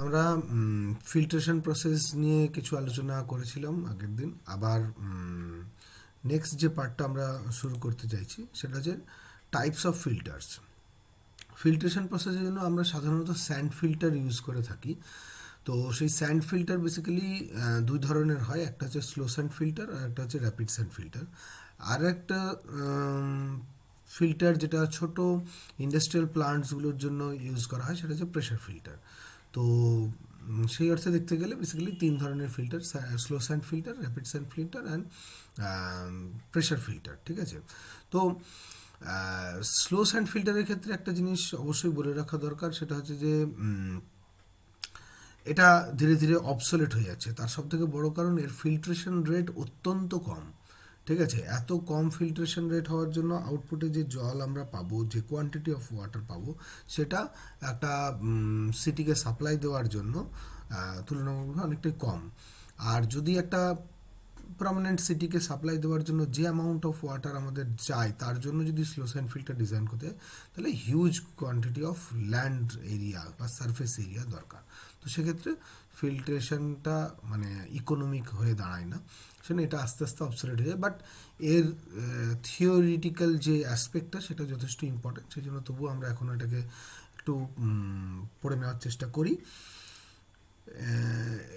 আমরা filtration process নিয়ে কিছু আলোচনা করেছিলাম আগের দিন। আবার নেক্সট যে পার্টটা আমরা শুরু করতে চাইছি সেটা হচ্ছে টাইপস অফ ফিল্টার্স। ফিল্ট্রেশন প্রসেসের জন্য আমরা সাধারণত স্যান্ড ফিল্টার ইউজ করে থাকি। তো সেই স্যান্ড ফিল্টার বেসিক্যালি দুই ধরনের হয়, একটা হচ্ছে স্লো স্যান্ড ফিল্টার আর একটা হচ্ছে র্যাপিড স্যান্ড ফিল্টার। আর একটা ফিল্টার যেটা ছোট ইন্ডাস্ট্রিয়াল প্লান্টসগুলোর জন্য ইউজ করা হয় সেটা হচ্ছে প্রেশার ফিল্টার। তো সেই অর্থে দেখতে গেলে বেসিক্যালি তিন ধরনের filter: slow sand filter, rapid sand filter and pressure filter. ঠিক আছে? তো স্লো স্যান্ড ফিল্টারের ক্ষেত্রে একটা জিনিস অবশ্যই বলে রাখা দরকার, সেটা হচ্ছে যে এটা ধীরে ধীরে অবসোলেট হয়ে যাচ্ছে। তার সবথেকে বড় কারণ এর ফিল্ট্রেশন রেট অত্যন্ত কম। ঠিক আছে? এত কম ফিল্ট্রেশন রেট হওয়ার জন্য আউটপুটে যে জল আমরা পাবো, যে কোয়ান্টিটি অফ ওয়াটার পাবো, সেটা একটা সিটিকে সাপ্লাই দেওয়ার জন্য তুলনামূলকভাবে অনেকটাই কম। আর যদি একটা পার্মানেন্ট সিটিকে সাপ্লাই দেওয়ার জন্য যে অ্যামাউন্ট অফ ওয়াটার আমাদের চাই, তার জন্য যদি স্লো স্যান্ড ফিল্টার ডিজাইন করতে হয়, তাহলে huge quantity of land area বা সারফেস এরিয়া দরকার। তো সেক্ষেত্রে ফিল্ট্রেশনটা মানে ইকোনমিক হয়ে দাঁড়ায় না, সেজন্য এটা আস্তে আস্তে অবসলেট হয়ে যায়। বাট এর থিওরিটিক্যাল যে অ্যাসপেক্টটা সেটা যথেষ্ট ইম্পর্টেন্ট, সেই জন্য তবুও আমরা এখন এটাকে একটু পড়ে নেওয়ার চেষ্টা করি।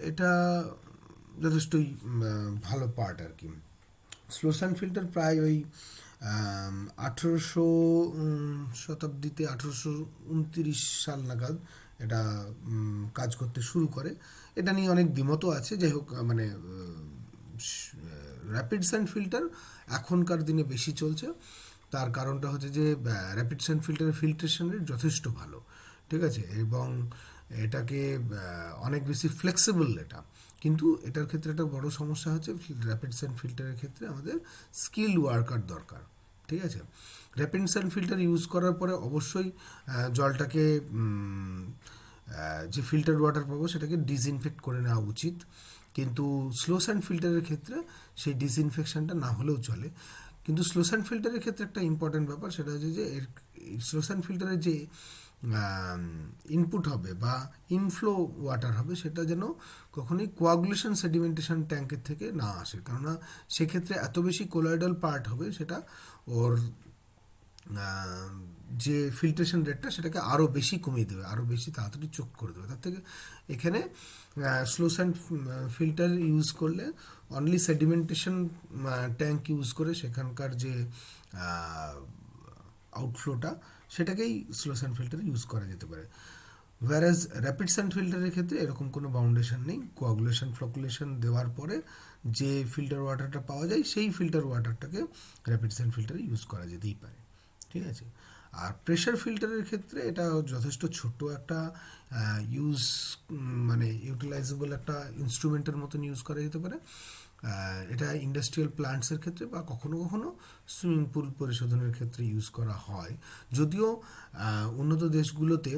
এটা যথেষ্টই ভালো পার্ট আর কি। স্লো স্যান্ড ফিল্টার প্রায় ওই 1800 শতাব্দীতে, 1829 সাল নাগাদ এটা কাজ করতে শুরু করে। এটা নিয়ে অনেক দ্বিমতও আছে। যাই হোক, মানে র্যাপিড স্যান্ড ফিল্টার এখনকার দিনে বেশি চলছে। তার কারণটা হচ্ছে যে র্যাপিড স্যান্ড ফিল্টারের ফিল্ট্রেশন রেট যথেষ্ট ভালো। ঠিক আছে? এবং এটাকে অনেক বেশি ফ্লেক্সিবল এটা। কিন্তু এটার ক্ষেত্রে একটা বড় সমস্যা হচ্ছে, র্যাপিড স্যান্ড ফিল্টারের ক্ষেত্রে আমাদের স্কিল ওয়ার্কার দরকার। ঠিক আছে? র্যাপিড স্যান্ড ফিল্টার ইউজ করার পরে অবশ্যই জলটাকে যে ফিল্টার ওয়াটার পাবো সেটাকে ডিসইনফেক্ট করে নেওয়া উচিত। কিন্তু স্লো স্যান্ড ফিল্টারের ক্ষেত্রে সেই ডিসইনফেকশনটা না হলেও চলে। কিন্তু স্লো স্যান্ড ফিল্টারের ক্ষেত্রে একটা ইম্পর্টেন্ট ব্যাপার, সেটা হচ্ছে যে এর স্লো স্যান্ড ফিল্টারের যে ইনপুট হবে বা ইনফ্লো ওয়াটার হবে, সেটা যেন কখনোই কোয়াগুলেশন সেডিমেন্টেশন ট্যাঙ্কের থেকে না আসে। কেননা সেক্ষেত্রে এত বেশি কোলয়েডাল পার্ট হবে, সেটা ওর যে ফিল্ট্রেশন রেটটা সেটাকে আরও বেশি কমিয়ে দেবে, আরও বেশি তাড়াতাড়ি চোখ করে দেবে। তার থেকে এখানে স্লো স্যান্ড ফিল্টার ইউজ করলে অনলি সেডিমেন্টেশন ট্যাঙ্ক ইউজ করে সেখানকার যে আউটফ্লোটা, সেটাকেই স্লো স্যান্ড ফিল্টার ইউজ করা যেতে পারে। ওয়ারাজ র্যাপিড স্যান্ড ফিল্টারের ক্ষেত্রে এরকম কোনো বাউন্ডেশন নেই। কোয়াগুলেশন ফ্লকুলেশন দেওয়ার পরে যে ফিল্টার ওয়াটারটা পাওয়া যায়, সেই ফিল্টার ওয়াটারটাকে র্যাপিড স্যান্ড ফিল্টারে ইউজ করা যেতেই পারে। ঠিক আছে? আর প্রেশার ফিল্টারের ক্ষেত্রে এটা যথেষ্ট ছোট একটা ইউজ, মানে ইউটিলাইজেবল একটা ইনস্ট্রুমেন্টের মতন ইউজ করা যেতে পারে। এটা ইন্ডাস্ট্রিয়াল প্লান্টসের ক্ষেত্রে বা কখনো কখনো সুইমিং পুল পরিশোধনের ক্ষেত্রে ইউজ করা হয়। যদিও উন্নত দেশগুলোতে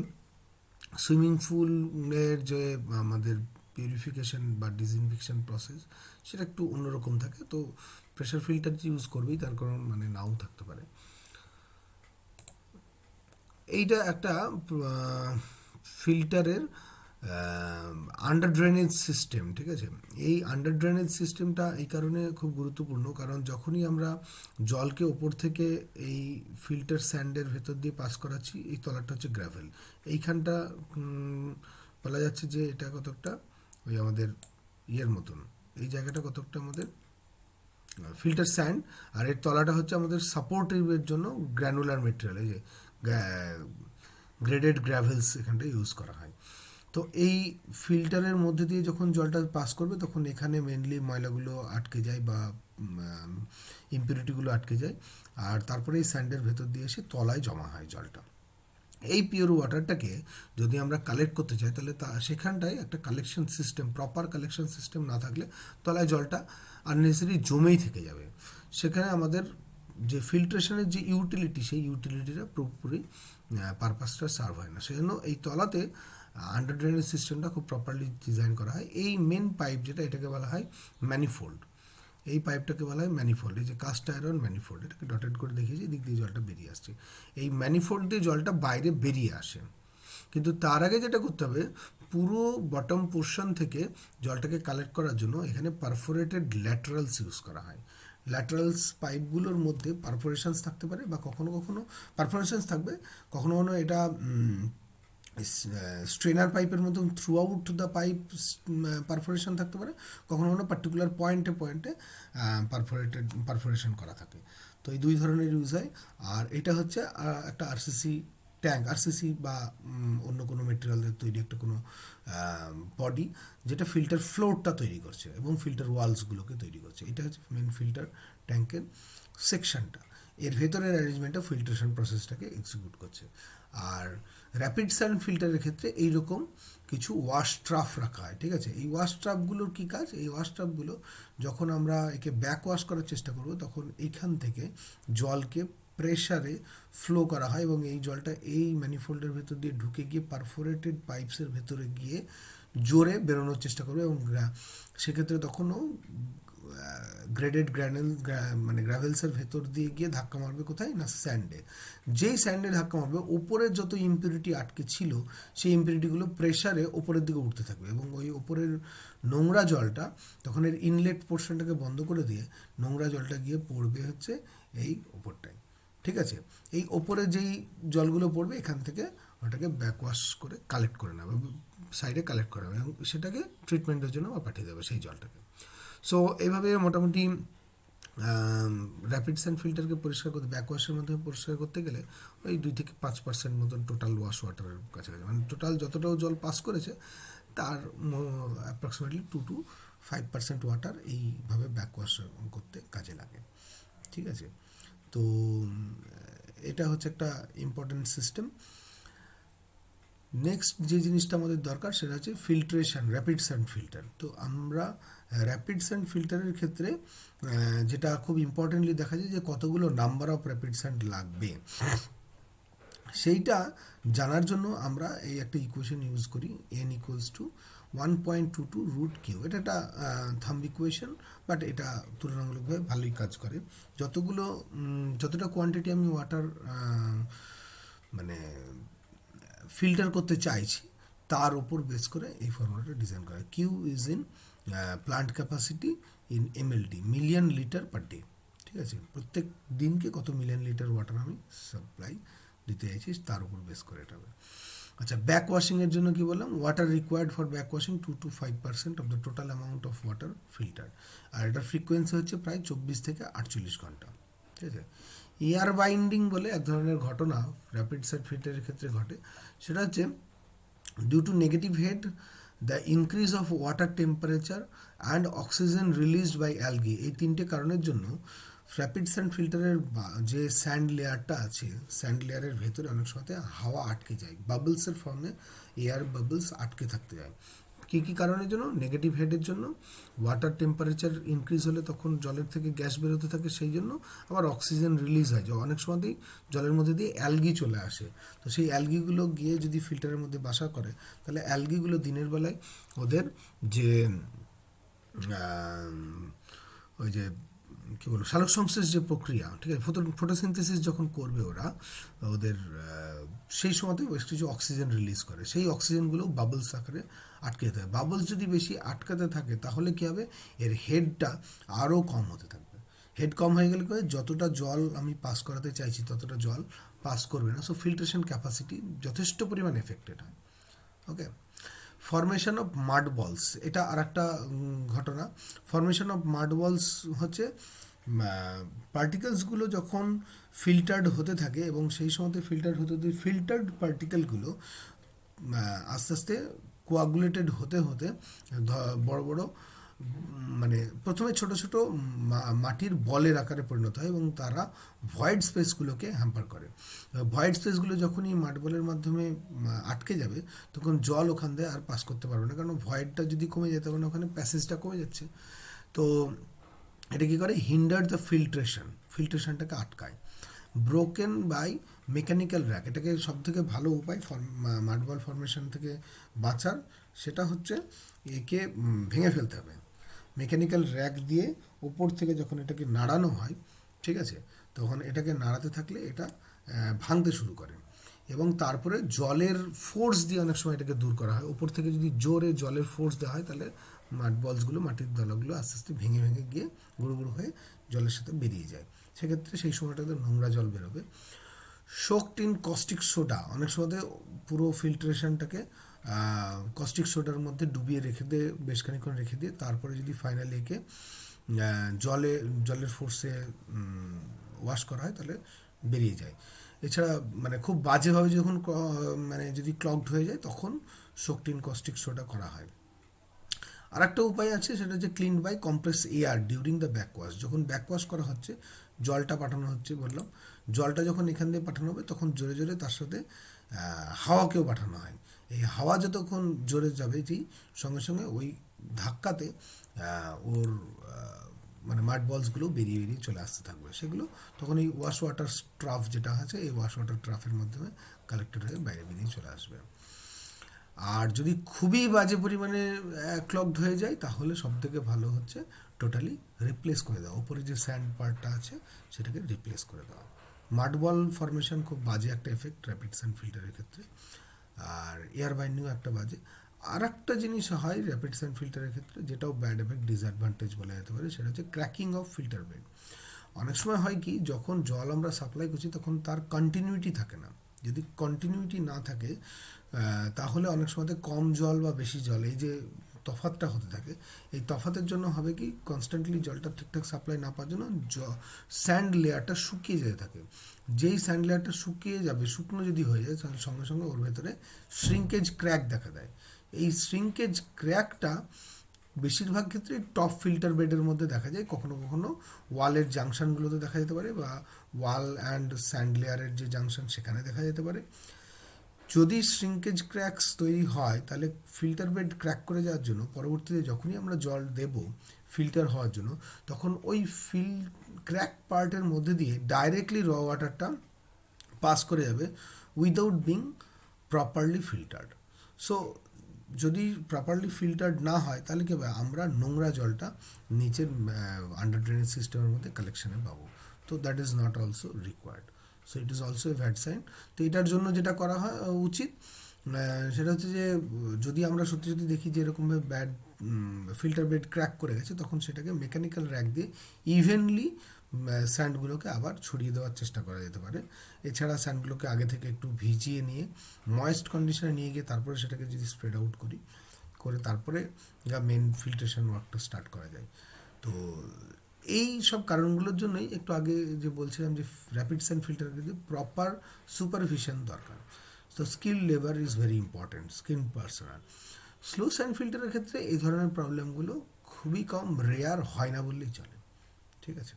সুইমিং পুলের যে আমাদের পিউরিফিকেশন বা ডিসইনফেকশন প্রসেস, সেটা একটু অন্যরকম থাকে। তো প্রেশার ফিল্টার ইউজ করবেই, তার কারণ মানে নাও থাকতে পারে। এইটা একটা ফিল্টারের আন্ডার ড্রেনেজ সিস্টেম। ঠিক আছে? এই আন্ডার ড্রেনেজ সিস্টেমটা এই কারণে খুব গুরুত্বপূর্ণ, কারণ যখনই আমরা জলকে ওপর থেকে এই ফিল্টার স্যান্ডের ভেতর দিয়ে পাস করাচ্ছি, এই তলাটা হচ্ছে গ্র্যাভেল। এইখানটা বলা যাচ্ছে যে এটা কতকটা ওই আমাদের ইয়ের মতন, এই জায়গাটা কতকটা আমাদের ফিল্টার স্যান্ড, আর এর তলাটা হচ্ছে আমাদের সাপোর্টিভের জন্য গ্র্যানুলার মেটেরিয়াল, এই যে গ্রেডেড গ্র্যাভেলস এখানটা ইউজ করা হয়। তো এই ফিল্টারের মধ্যে দিয়ে যখন জলটা পাস করবে, তখন এখানে মেনলি ময়লাগুলো আটকে যায় বা ইম্পিউরিটিগুলো আটকে যায়, আর তারপরে এই স্যান্ডের ভেতর দিয়ে এসে তলায় জমা হয় জলটা। এই পিওর ওয়াটারটাকে যদি আমরা কালেক্ট করতে চাই, তাহলে সেখানটায় একটা collection system, proper collection system না থাকলে তলায় জলটা আননেসেসারি জমেই থেকে যাবে। সেখানে আমাদের যে ফিল্ট্রেশনের যে ইউটিলিটি, সেই ইউটিলিটিটা পুরোপুরি পারপাসটা সার্ভ হয় না। সেজন্য এই তলাতে আন্ডার ড্রেনেজ সিস্টেমটা খুব প্রপারলি ডিজাইন করা হয়। এই মেন পাইপ যেটা, এটাকে বলা হয় ম্যানিফোল্ড। এই পাইপটাকে বলা হয় ম্যানিফোল্ড। এই যে কাস্ট আয়রন ম্যানিফোল্ড, এটাকে ডটেড করে দেখিয়েছি, দিক দিয়ে জলটা বেরিয়ে আসছে। এই ম্যানিফোল্ড দিয়ে জলটা বাইরে বেরিয়ে আসে। কিন্তু তার আগে যেটা করতে হবে, পুরো বটম পোর্শন থেকে জলটাকে কালেক্ট করার জন্য এখানে পারফোরেটেড ল্যাটারালস ইউজ করা হয়। ল্যাটারালস পাইপগুলোর মধ্যে পারফোরেশনস থাকতে পারে, বা কখনো কখনো পারফোরেশনস থাকবে, কখনো কখনো এটা স্ট্রেনার পাইপের মতন through out the pipe perforation থাকতে পারে, কখনো কখনো পার্টিকুলার পয়েন্টে পয়েন্টে পারফোরেশন করা থাকে। তো এই দুই ধরনের ইউজ হয়। আর এটা হচ্ছে একটা আরসিসি ট্যাঙ্ক, আরসিসি বা অন্য কোনো মেটেরিয়ালের তৈরি একটা কোনো বডি, যেটা ফিল্টার ফ্লোরটা তৈরি করছে এবং ফিল্টার ওয়ালসগুলোকে তৈরি করছে। এটা হচ্ছে মেন ফিল্টার ট্যাঙ্কের সেকশনটা। এর ভেতরের অ্যারেঞ্জমেন্টটা ফিল্ট্রেশন প্রসেসটাকে এক্সিকিউট করছে। আর র্যাপিড স্যান্ড ফিল্টারের ক্ষেত্রে এইরকম কিছু ওয়াশ ট্রাফ রাখা হয়, ঠিক আছে। এই ওয়াশ ট্রাফগুলোর কী কাজ? এই ওয়াশ ট্রাফগুলো যখন আমরা একে ব্যাক ওয়াশ করার চেষ্টা করব, তখন এইখান থেকে জলকে প্রেসারে ফ্লো করা হয় এবং এই জলটা এই ম্যানিফোল্ডের ভেতর দিয়ে ঢুকে গিয়ে পারফোরেটেড পাইপসের ভেতরে গিয়ে জোরে বেরোনোর চেষ্টা করবে, এবং সেক্ষেত্রে তখনও গ্রেডেড মানে গ্র্যাভেলসের ভেতর দিয়ে গিয়ে ধাক্কা মারবে কোথায় না, স্যান্ডে। যেই স্যান্ডে ধাক্কা মারবে, ওপরের যত ইম্পিউরিটি আটকে ছিল সেই ইম্পিউরিটিগুলো প্রেসারে ওপরের দিকে উঠতে থাকবে, এবং ওই ওপরের নোংরা জলটা তখন এর ইনলেট পোর্শনটাকে বন্ধ করে দিয়ে নোংরা জলটা গিয়ে পড়বে হচ্ছে এই ওপরটায়, ঠিক আছে। এই ওপরে যেই জলগুলো পড়বে এখান থেকে ওটাকে ব্যাকওয়াশ করে কালেক্ট করে নেবে, সাইডে কালেক্ট করে নেবে, এবং সেটাকে ট্রিটমেন্টের জন্য পাঠিয়ে দেবে সেই জলটাকে। সো এইভাবে মোটামুটি র্যাপিড স্যান্ড ফিল্টারকে পরিষ্কার করতে, ব্যাকওয়াশের মাধ্যমে পরিষ্কার করতে গেলে ওই 2-5% মতন টোটাল ওয়াশ ওয়াটারের কাছাকাছি, মানে টোটাল যতটাও জল পাস করেছে তার অ্যাপ্রক্সিমেটলি 2-5% ওয়াটার এইভাবে ব্যাকওয়াশ করতে কাজে লাগে, ঠিক আছে। তো এটা হচ্ছে একটা ইম্পর্টেন্ট সিস্টেম। নেক্সট যে জিনিসটা আমাদের দরকার সেটা হচ্ছে ফিল্ট্রেশন, র্যাপিড স্যান্ড ফিল্টার। তো আমরা র্যাপিড স্যান্ড ফিল্টারের ক্ষেত্রে যেটা খুব ইম্পর্টেন্টলি দেখা যায় যে কতগুলো নাম্বার অফ র্যাপিড স্যান্ড লাগবে, সেইটা জানার জন্য আমরা এই একটা ইকুয়েশন ইউজ করি, n=1.22√Q। এটা একটা থাম্ব ইকুয়েশন, বাট এটা তুলনামূলকভাবে ভালোই কাজ করে। যতটা কোয়ান্টিটি আমি ওয়াটার মানে ফিল্টার করতে চাইছি তার ওপর বেস করে এই ফর্মুলাটা ডিজাইন করা। Q is in plant capacity in MLD, million litre per day, ঠিক আছে। প্রত্যেক দিনকে কত মিলিয়ন লিটার ওয়াটার আমি সাপ্লাই দিতে চাইছি তার উপর বেস করে এটা হবে। আচ্ছা, ব্যাক ওয়াশিংয়ের জন্য কি বললাম, water required for back washing 2-5% of the total amount of water filter. আর এটার ফ্রিকোয়েন্সি হচ্ছে প্রায় 24-48 ঘন্টা, ঠিক আছে। এয়ার বাইন্ডিং বলে এক ধরনের ঘটনা র্যাপিড স্যান্ড ফিল্টারের ক্ষেত্রে ঘটে। সেটা হচ্ছে due to negative head, the increase of water temperature and oxygen released by algae, এই তিনটে কারণের জন্য র্যাপিড স্যান্ড ফিল্টারের যে স্যান্ড লেয়ারটা আছে, স্যান্ড লেয়ারের ভেতরে অনেক সময় হাওয়া আটকে যায়, বাবলসের ফর্মে এয়ার বাবলস আটকে থাকতে যায়। কী কী কারণের জন্য? নেগেটিভ হেডের জন্য, ওয়াটার টেম্পারেচার ইনক্রিজ হলে তখন জলের থেকে গ্যাস বেরোতে থাকে সেই জন্য, আবার অক্সিজেন রিলিজ হয়, অনেক সময়তেই জলের মধ্যে দিয়ে অ্যালগি চলে আসে। তো সেই অ্যালগিগুলো গিয়ে যদি ফিল্টারের মধ্যে বাসা করে, তাহলে অ্যালগিগুলো দিনের বেলায় ওদের যে ওই যে কী বলবো সালোক সংশ্লেষ যে প্রক্রিয়া, ঠিক আছে, ফটোসিনথেসিস যখন করবে ওরা ওদের সেই সময়তে বেশ কিছু অক্সিজেন রিলিজ করে, সেই অক্সিজেনগুলো বাবলস আকারে আটকে যেতে হয়। বাবলস যদি বেশি আটকাতে থাকে তাহলে কী হবে, এর হেডটা আরও কম হতে থাকবে। হেড কম হয়ে গেলে যতটা জল আমি পাস করাতে চাইছি ততটা জল পাস করবে না, সো ফিল্ট্রেশন ক্যাপাসিটি যথেষ্ট পরিমাণ এফেক্টেড হয়। ওকে, ফর্মেশন অফ মাড বলস, এটা আর একটা ঘটনা। ফর্মেশন অফ মাড বলস হচ্ছে পার্টিকেলসগুলো যখন ফিল্টার্ড হতে থাকে এবং সেই সময়তে ফিল্টার্ড হতে হতে ফিল্টার্ড পার্টিকেলগুলো আস্তে আস্তে কোয়াগুলেটেড হতে হতে বড় বড় মানে প্রথমে ছোট ছোট মাটির বলের আকারে পরিণত হয় এবং তারা ভয়েড স্পেসগুলোকে হ্যাম্পার করে। ভয়েড স্পেসগুলো যখনই মাডবলের মাধ্যমে আটকে যাবে তখন জল ওখান দিয়ে আর পাস করতে পারবে না, কারণ ভয়েডটা যদি কমে যায় তখন ওখানে প্যাসেজটা কমে যাচ্ছে। তো এটা কী করে, হিন্ডার দ্য ফিল্ট্রেশনটাকে আটকায়। ব্রোকেন বাই মেকানিক্যাল র্যাক, এটাকে সবথেকে ভালো উপায় মাডবল ফর্মেশন থেকে বাঁচার, সেটা হচ্ছে একে ভেঙে ফেলতে হবে। মেকানিক্যাল র্যাক দিয়ে ওপর থেকে যখন এটাকে নাড়ানো হয়, ঠিক আছে, তখন এটাকে নাড়াতে থাকলে এটা ভাঙতে শুরু করে। এবং তারপরে জলের ফোর্স দিয়ে অনেক সময় এটাকে দূর করা হয়। উপর থেকে যদি জোরে জলের ফোর্স দেওয়া হয় তাহলে মাড বলসগুলো, মাটির দলাগুলো আস্তে আস্তে ভেঙে ভেঙে গিয়ে গুঁড়ো গুঁড়ো হয়ে জলের সাথে বেরিয়ে যায়। সেক্ষেত্রে সেই সময়টাতে নোংরা জল বেরোবে। সোকড ইন কস্টিক সোডা, অনেক সময় পুরো ফিল্ট্রেশনটাকে কস্টিক সোডার মধ্যে ডুবিয়ে রেখে দিয়ে বেশ খানিকক্ষণ রেখে দিয়ে তারপরে যদি ফাইনালি একে জলের ফোর্সে ওয়াশ করা হয় তাহলে বেরিয়ে যায়। এছাড়া মানে খুব বাজেভাবে যখন মানে যদি ক্লগড হয়ে যায় তখন সোকড ইন কস্টিক সোডা করা হয়। আর একটা উপায় আছে, সেটা হচ্ছে clean by compress air during the backwash. যখন ব্যাকওয়াশ করা হচ্ছে, জলটা পাঠানো হচ্ছে বললাম, জলটা যখন এখান দিয়ে পাঠানো হবে তখন জোরে জোরে তার সাথে হাওয়াকেও পাঠানো হয়। এই হাওয়া যতক্ষণ জোরে যাবে যেই সঙ্গে সঙ্গে ওই ধাক্কাতে ওর মানে মাড বলসগুলো বেরিয়ে বেরিয়ে চলে আসতে থাকবে। সেগুলো তখন এই ওয়াশ ওয়াটার ট্রাফ যেটা আছে, এই ওয়াশ ওয়াটার ট্রাফের মাধ্যমে কালেক্টেড হয়ে বাইরে বেরিয়ে চলে আসবে। আর যদি খুবই বাজে পরিমাণে ক্লগড হয়ে যায় তাহলে সব থেকে ভালো হচ্ছে টোটালি রিপ্লেস করে দেওয়া। ওপরে যে স্যান্ড পার্টটা আছে সেটাকে রিপ্লেস করে দেওয়া। মাডবল ফরমেশন খুব বাজে একটা এফেক্ট র্যাপিড স্যান্ড ফিল্টারের ক্ষেত্রে, আর এয়ার বাইন্ডিংও একটা বাজে। আর একটা জিনিস হয় র্যাপিড স্যান্ড ফিল্টারের ক্ষেত্রে, যেটাও ব্যাড এফেক্ট, ডিসঅ্যাডভান্টেজ বলা যেতে পারে, সেটা হচ্ছে ক্র্যাকিং অফ ফিল্টার বেড। অনেক সময় হয় কি, যখন জল আমরা সাপ্লাই করছি তখন তার কন্টিনিউটি থাকে না। যদি কন্টিনিউটি না থাকে তাহলে অনেক সময় কম জল বা বেশি জল, এই যে তফাতটা হতে থাকে, এই তফাতের জন্য হবে কি, কনস্ট্যান্টলি জলটা ঠিকঠাক সাপ্লাই না পাওয়ার জন্য স্যান্ড লেয়ারটা শুকিয়ে যেতে থাকে। যেই স্যান্ড লেয়ারটা শুকিয়ে যাবে, শুকনো যদি হয়ে যায়, তাহলে সঙ্গে সঙ্গে ওর ভেতরে শ্রিঙ্কেজ ক্র্যাক দেখা দেয়। এই শ্রিঙ্কেজ ক্র্যাকটা বেশিরভাগ ক্ষেত্রে টপ ফিল্টার বেডের মধ্যে দেখা যায়, কখনো কখনো ওয়ালের জাংশনগুলোতে দেখা যেতে পারে, বা ওয়াল অ্যান্ড স্যান্ড লেয়ারের যে জাংশন সেখানে দেখা যেতে পারে। যদি শ্রিঙ্কেজ ক্র্যাকস তৈরি হয় তাহলে ফিল্টার বেড ক্র্যাক করে যাওয়ার জন্য পরবর্তীতে যখনই আমরা জল দেব ফিল্টার হওয়ার জন্য, তখন ওই ক্র্যাক পার্টের মধ্যে দিয়ে ডাইরেক্টলি র ওয়াটারটা পাস করে যাবে without being properly filtered. So যদি প্রপারলি ফিল্টার্ড না হয় তাহলে কী হবে, আমরা নোংরা জলটা নিচের আন্ডার ড্রেনেজ সিস্টেমের মধ্যে কালেকশানে পাবো। তো that is not also required. So it is also a bad sign. তো এটার জন্য যেটা করা হয় উচিত, সেটা হচ্ছে যে যদি আমরা সত্যি সত্যি দেখি যে এরকমভাবে ব্যাড ফিল্টার বেড ক্র্যাক করে গেছে, তখন সেটাকে মেকানিক্যাল র্যাক দিয়ে ইভেনলি স্যান্ডগুলোকে আবার ছড়িয়ে দেওয়ার চেষ্টা করা যেতে পারে। এছাড়া স্যান্ডগুলোকে আগে থেকে একটু ভিজিয়ে নিয়ে ময়েস্ট কন্ডিশনে নিয়ে গিয়ে তারপরে সেটাকে যদি স্প্রেড আউট করে তারপরে যা মেন ফিল্ট্রেশন ওয়ার্কটা স্টার্ট করা যায়। তো এই সব কারণগুলোর জন্যই একটু আগে যে বলছিলাম যে র্যাপিড স্যান্ড ফিল্টারের ক্ষেত্রে প্রপার সুপারভিশন দরকার। তো skill labour is very important, skill personal. Slow sand ফিল্টারের ক্ষেত্রে এই ধরনের প্রবলেমগুলো খুবই কম, রেয়ার হয় না বললেই চলে। ঠিক আছে,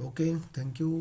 ওকে, থ্যাংক ইউ।